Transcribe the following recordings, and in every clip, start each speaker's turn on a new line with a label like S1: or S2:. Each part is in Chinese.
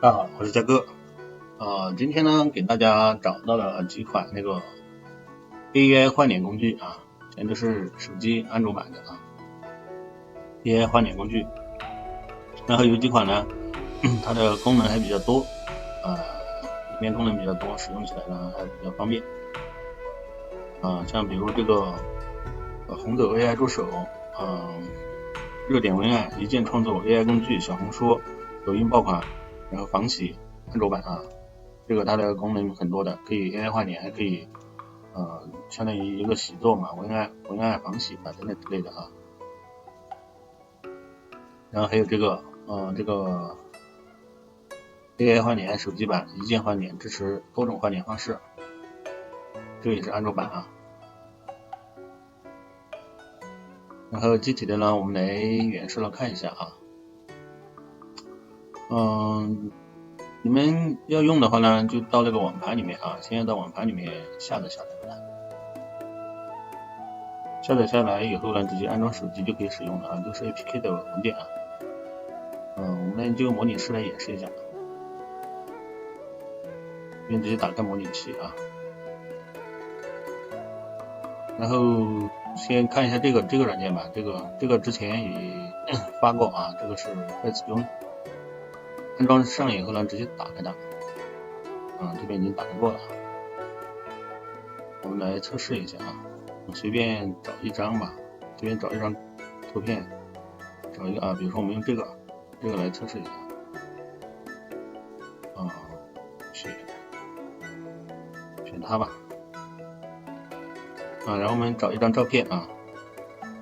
S1: 大家好，我是嘉哥。今天呢给大家找到了几款那个 AI 换脸工具啊，全都是手机安卓版的AI 换脸工具。然后有几款呢，它的功能还比较多，里面功能比较多，使用起来呢还比较方便。像比如这个红豆 AI 助手，热点文案一键创作 AI 工具，小红书、抖音爆款，然后仿起安卓版这个它的功能很多的，可以 AI 换脸，还可以相当于一个习作嘛，文案仿起等等之类的然后还有这个AI 换脸手机版，一键换脸，支持多种换脸方式，这个也是安卓版然后具体的呢，我们来演示了看一下你们要用的话呢，就到那个网盘里面先要到网盘里面下载它。下载下来以后呢，直接安装手机就可以使用了都是 APK 的文件我们就模拟式来演示一下。这边直接打开模拟器然后先看一下这个软件吧，这个之前也发过这个是快使用。安装上以后呢，直接打开它这边已经打开过了。我们来测试一下随便找一张吧，随便找一张图片，找一个比如说我们用这个来测试一下选它吧然后我们找一张照片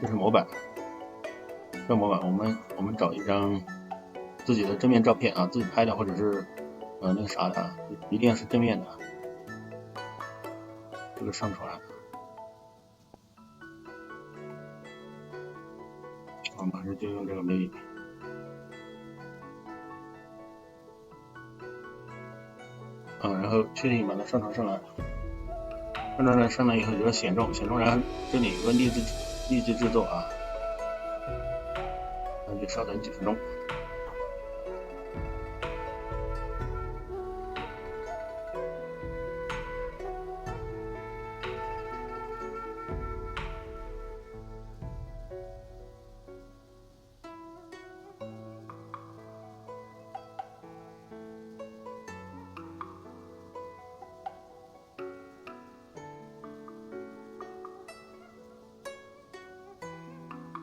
S1: 这是模板，这模板我们找一张自己的正面照片自己拍的或者是那个啥的一定要是正面的。这个上传我们还是就用这个美女然后确定把它上传上来。上来以后就要显重，然后这里有个立即制作那就稍等几分钟。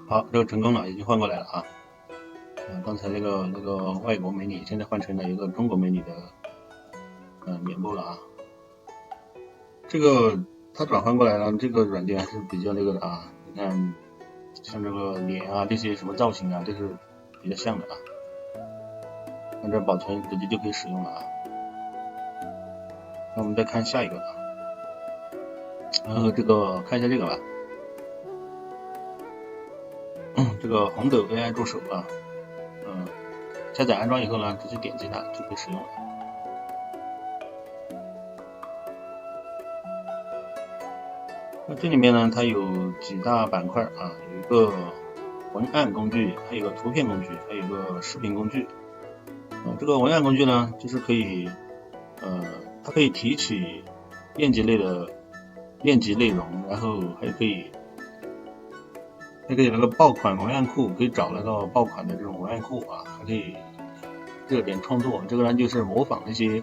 S1: 好，这个成功了，已经换过来了刚才那个外国美女现在换成了一个中国美女的脸部了这个它转换过来了，这个软件还是比较那个的你看像这个脸这些什么造型都是比较像的按照保存直接就可以使用了那我们再看下一个然后看一下这个吧这个红豆 AI 助手下载安装以后呢，直接点击它就可以使用了。那这里面呢，它有几大板块有一个文案工具，还有一个图片工具，还有一个视频工具。这个文案工具呢，就是可以它可以提取链接内容，然后还可以那个爆款文案库，可以找那个爆款的这种文案库还可以热点创作。这个呢就是模仿那些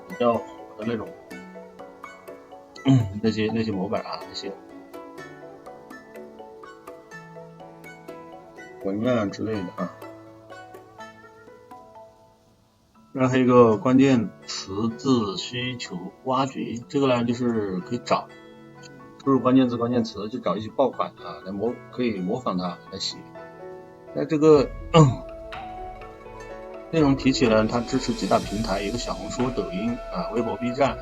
S1: 比较火的那种那些模板那些文案之类的然后还有一个关键词字需求挖掘，这个呢就是可以找输入关键词去找一些爆款可以模仿它来写。那这个内容提取呢，它支持几大平台，一个小红书、抖音微博、B 站，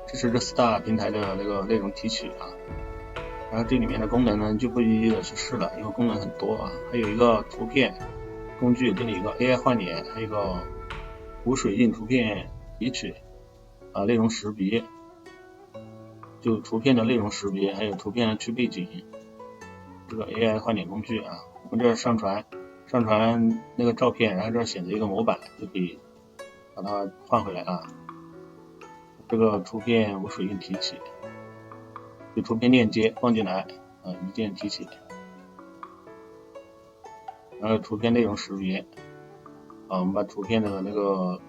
S1: 支持这4大平台的那个内容提取然后这里面的功能呢就不一一的去试了，因为功能很多还有一个图片工具，这里有一个 AI 换脸，还有一个无水印图片提取内容识别，就图片的内容识别，还有图片的去背景，这个 AI 换脸工具我们这上传那个照片，然后这儿选择一个模板就可以把它换回来啊。这个图片无水印提起，这图片链接放进来一键提起，然后图片内容识别我们把图片的那个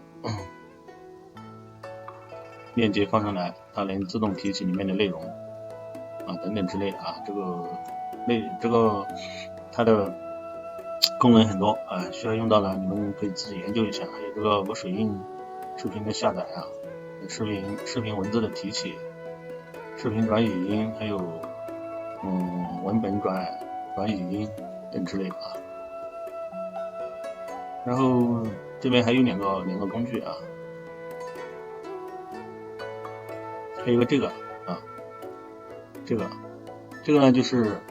S1: 链接放上来，它能自动提起里面的内容等等之类的这个它的功能很多需要用到的你们可以自己研究一下。还有这个无水印视频的下载视频文字的提起，视频转语音，还有文本转语音等之类的然后这边还有两个工具还有一个这个这个呢就是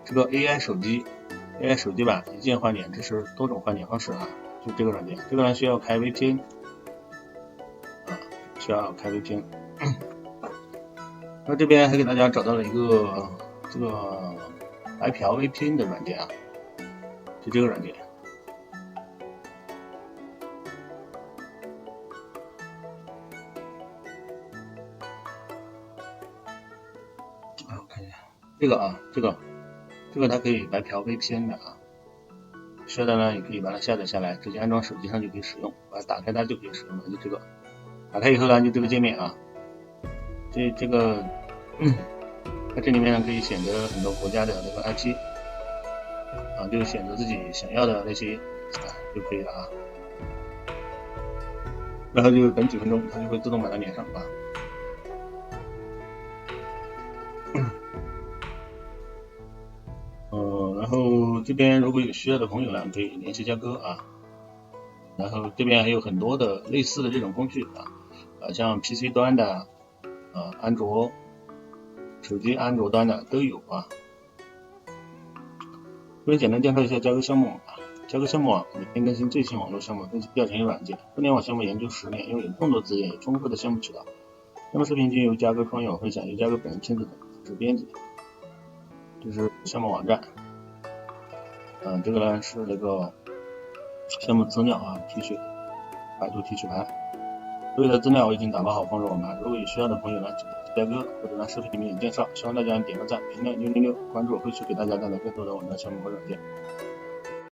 S1: 这个 AI 手机版一键换脸，这是多种换脸方式就这个软件，这个呢需要开 VPN那这边还给大家找到了一个这个白嫖 VPN 的软件就这个软件。我看一下这个它可以白嫖 VPN 的需要的呢也可以把它下载下来，直接安装手机上就可以使用，把它打开它就可以使用了。就这个打开以后呢，就这个界面这个在这里面呢可以选择很多国家的那个 IP就选择自己想要的那些就可以了然后就等几分钟，它就会自动把它连上然后这边如果有需要的朋友呢，可以联系嘉哥然后这边还有很多的类似的这种工具像 PC 端的安卓手机安卓端的都有这边简单介绍一下嘉哥项目嘉哥项目每天更新最新网络项目分析调研软件，互联网项目研究10年，拥有众多资源，有丰富的项目渠道。项目视频均由嘉哥创业分享，由嘉哥本人亲自主持编辑。这是项目网站这个呢是那个项目资料百度提取盘，所有的资料我已经打包好放入网盘，如果有需要的朋友呢，嘉哥或者呢视频里面有介绍，希望大家点个赞、评论666，关注，会去给大家带来更多的网站项目和软件。